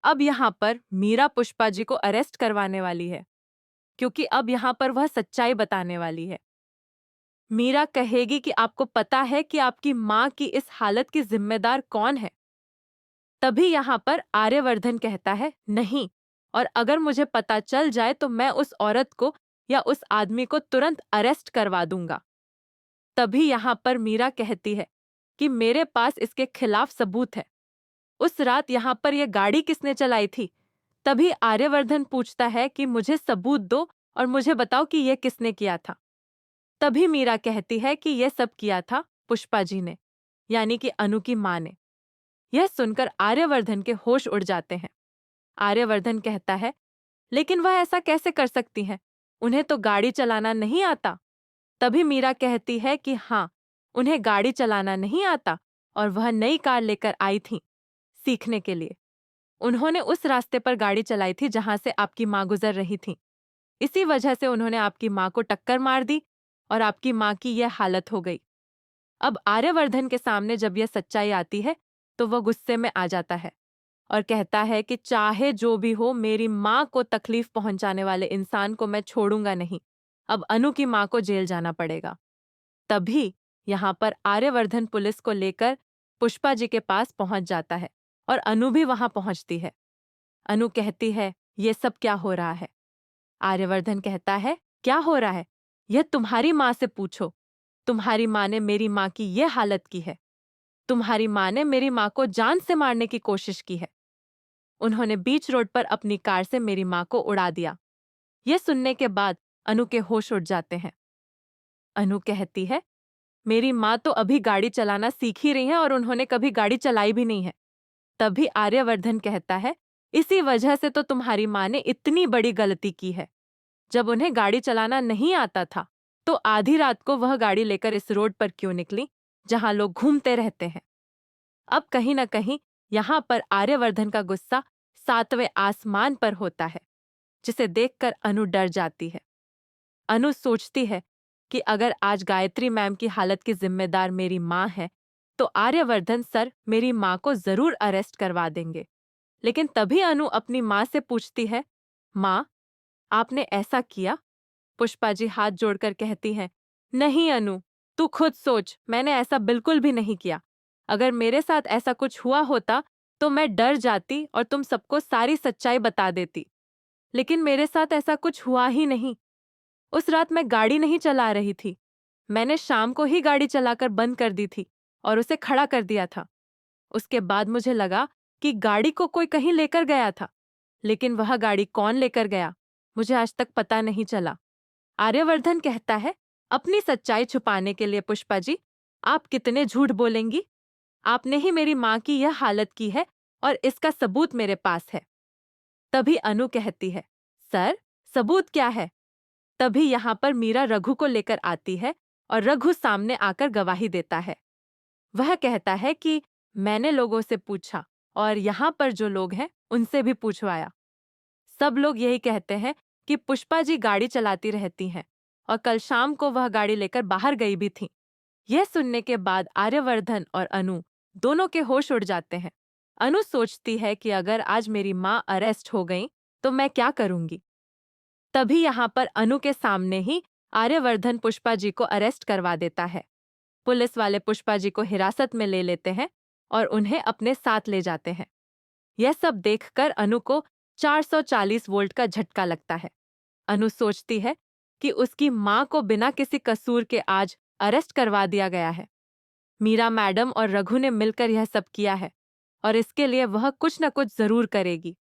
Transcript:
अब यहाँ पर मीरा पुष्पा जी को अरेस्ट करवाने वाली है, क्योंकि अब यहाँ पर वह सच्चाई बताने वाली है। मीरा कहेगी कि आपको पता है कि आपकी माँ की इस हालत की जिम्मेदार कौन है। तभी यहाँ पर आर्यवर्धन कहता है नहीं, और अगर मुझे पता चल जाए तो मैं उस औरत को या उस आदमी को तुरंत अरेस्ट करवा दूंगा। तभी यहाँ पर मीरा कहती है कि मेरे पास इसके खिलाफ सबूत है। उस रात यहाँ पर यह गाड़ी किसने चलाई थी? तभी आर्यवर्धन पूछता है कि मुझे सबूत दो और मुझे बताओ कि यह किसने किया था। तभी मीरा कहती है कि यह सब किया था पुष्पा जी ने, यानी कि अनु की माँ ने। यह सुनकर आर्यवर्धन के होश उड़ जाते हैं। आर्यवर्धन कहता है, लेकिन वह ऐसा कैसे कर सकती हैं? उन्हें तो गाड़ी चलाना नहीं आता। तभी मीरा कहती है कि हाँ, उन्हें गाड़ी चलाना नहीं आता और वह नई कार लेकर आई थीं सीखने के लिए। उन्होंने उस रास्ते पर गाड़ी चलाई थी जहां से आपकी माँ गुजर रही थी। इसी वजह से उन्होंने आपकी माँ को टक्कर मार दी और आपकी माँ की यह हालत हो गई। अब आर्यवर्धन के सामने जब यह सच्चाई आती है तो वह गुस्से में आ जाता है और कहता है कि चाहे जो भी हो, मेरी माँ को तकलीफ पहुंचाने वाले इंसान को मैं छोड़ूंगा नहीं। अब अनु की माँ को जेल जाना पड़ेगा। तभी यहाँ पर आर्यवर्धन पुलिस को लेकर पुष्पा जी के पास पहुंच जाता है और अनु भी वहां पहुंचती है। अनु कहती है, ये सब क्या हो रहा है? आर्यवर्धन कहता है, क्या हो रहा है? यह तुम्हारी माँ से पूछो। तुम्हारी माँ ने मेरी माँ की यह हालत की है। तुम्हारी माँ ने मेरी माँ को जान से मारने की कोशिश की है। उन्होंने बीच रोड पर अपनी कार से मेरी माँ को उड़ा दिया। यह सुनने के बाद अनु के होश उड़ जाते हैं। अनु कहती है, मेरी माँ तो अभी गाड़ी चलाना सीख ही रही है और उन्होंने कभी गाड़ी चलाई भी नहीं है। तभी आर्यवर्धन कहता है, इसी वजह से तो तुम्हारी माँ ने इतनी बड़ी गलती की है। जब उन्हें गाड़ी चलाना नहीं आता था तो आधी रात को वह गाड़ी लेकर इस रोड पर क्यों निकली जहां लोग घूमते रहते हैं। अब कहीं न कहीं यहाँ पर आर्यवर्धन का गुस्सा 7वें आसमान पर होता है, जिसे देखकर अनु डर जाती है। अनु सोचती है कि अगर आज गायत्री मैम की हालत की जिम्मेदार मेरी माँ है तो आर्यवर्धन सर मेरी माँ को जरूर अरेस्ट करवा देंगे। लेकिन तभी अनु अपनी माँ से पूछती है, माँ, आपने ऐसा किया? पुष्पा जी हाथ जोड़कर कहती हैं, नहीं अनु, तू खुद सोच, मैंने ऐसा बिल्कुल भी नहीं किया। अगर मेरे साथ ऐसा कुछ हुआ होता तो मैं डर जाती और तुम सबको सारी सच्चाई बता देती। लेकिन मेरे साथ ऐसा कुछ हुआ ही नहीं। उस रात मैं गाड़ी नहीं चला रही थी। मैंने शाम को ही गाड़ी चलाकर बंद कर दी थी और उसे खड़ा कर दिया था। उसके बाद मुझे लगा कि गाड़ी को कोई कहीं लेकर गया था, लेकिन वह गाड़ी कौन लेकर गया, मुझे आज तक पता नहीं चला। आर्यवर्धन कहता है, अपनी सच्चाई छुपाने के लिए पुष्पा जी, आप कितने झूठ बोलेंगी? आपने ही मेरी माँ की यह हालत की है और इसका सबूत मेरे पास है। तभी अनु कहती है, सर, सबूत क्या है? तभी यहाँ पर मीरा रघु को लेकर आती है और रघु सामने आकर गवाही देता है। वह कहता है कि मैंने लोगों से पूछा और यहाँ पर जो लोग हैं उनसे भी पूछवाया। सब लोग यही कहते हैं कि पुष्पा जी गाड़ी चलाती रहती हैं और कल शाम को वह गाड़ी लेकर बाहर गई भी थी। यह सुनने के बाद आर्यवर्धन और अनु दोनों के होश उड़ जाते हैं। अनु सोचती है कि अगर आज मेरी माँ अरेस्ट हो गई तो मैं क्या करूंगी। तभी यहाँ पर अनु के सामने ही आर्यवर्धन पुष्पा जी को अरेस्ट करवा देता है। पुलिस वाले पुष्पा जी को हिरासत में ले लेते हैं और उन्हें अपने साथ ले जाते हैं। यह सब देखकर अनु को 440 वोल्ट का झटका लगता है। अनु सोचती है कि उसकी माँ को बिना किसी कसूर के आज अरेस्ट करवा दिया गया है। मीरा मैडम और रघु ने मिलकर यह सब किया है और इसके लिए वह कुछ न कुछ जरूर करेगी।